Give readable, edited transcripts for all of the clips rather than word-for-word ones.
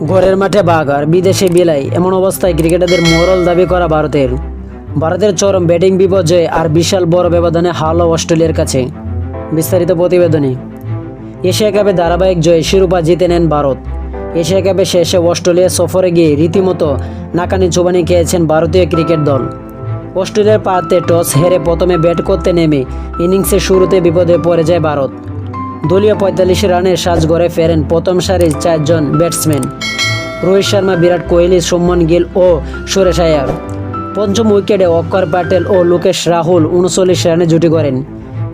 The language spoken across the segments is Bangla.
ঘরের মাঠে বাঘ আর বিদেশে বিলাই, এমন অবস্থায় ক্রিকেটারদের মোরাল দাবি করা ভারতের চরম ব্যাটিং বিপর্যয় আর বিশাল বড় ব্যবধানে হারল অস্ট্রেলিয়ার কাছে। বিস্তারিত প্রতিবেদনে। এশিয়া কাপে ধারাবাহিক জয়ে শিরোপা জিতে নেন ভারত। এশিয়া কাপে শেষে অস্ট্রেলিয়া সফরে গিয়ে রীতিমতো নাকানি চুবানি খেয়েছেন ভারতীয় ক্রিকেট দল। অস্ট্রেলিয়ার পাতে টস হেরে প্রথমে ব্যাট করতে নেমে ইনিংসের শুরুতে বিপদে পড়ে যায় ভারত। দলীয় ৪৫ রানের সাজঘরে ফেরেন প্রথম সারির ৪ জন ব্যাটসম্যান রোহিত শর্মা, বিরাট কোহলি, শুভমন গিল ও সুরেশ আয়ার। পঞ্চম উইকেটে অক্ষর প্যাটেল ও লোকেশ রাহুল ৩৯ রানে জুটি করেন।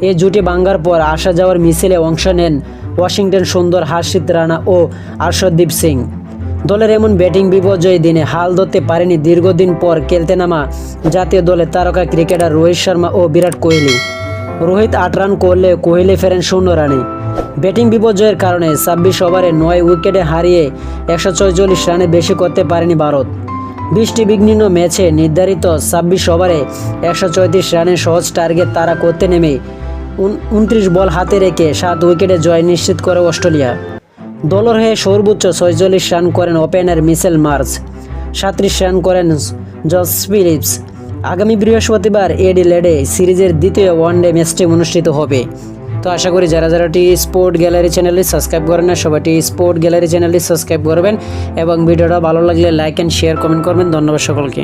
এই জুটি ভাঙ্গার পর আসা যাওয়ার মিছিলে অংশ নেন ওয়াশিংটন সুন্দর, হার্ষিত রানা ও আর্শদীপ সিং। দলের এমন ব্যাটিং বিপর্যয় দিনে হাল ধরতে পারেনি দীর্ঘদিন পর খেলতে নামা জাতীয় দলের তারকা ক্রিকেটার রোহিত শর্মা ও বিরাট কোহলি। রোহিত ৮ রান করলে কোহলি ফেরেন ০ রানে। ব্যাটিং বিপর্যয়ের কারণে ২৬ ওভারে ৯ উইকেটে হারিয়ে ১৪৬ রানে বেশি করতে পারেনি ভারত। ২০টি বিঘ্নিত ম্যাচে নির্ধারিত ২৬ ওভারে ১৩৪ রানের সহজ টার্গেট তারা করতে নেমে ২৯ বল হাতে রেখে ৭ উইকেটে জয় নিশ্চিত করে অস্ট্রেলিয়া। দলের হয়ে সর্বোচ্চ ৪৬ রান করেন ওপেনার মিচেল মার্শ, ৩৭ রান করেন জস ফিলিপস। আগামী বৃহস্পতিবার অ্যাডিলেডে সিরিজের দ্বিতীয় ওয়ানডে ম্যাচটি অনুষ্ঠিত হবে। তো আশা করি যারা টি স্পোর্ট গ্যালারি চ্যানেলটি সাবস্ক্রাইব করেন না, সবাই টি স্পোর্ট গ্যালারি চ্যানেলটি সাবস্ক্রাইব করবেন এবং ভিডিওটা ভালো লাগলে লাইক অ্যান্ড শেয়ার কমেন্ট করবেন। ধন্যবাদ সকলকে।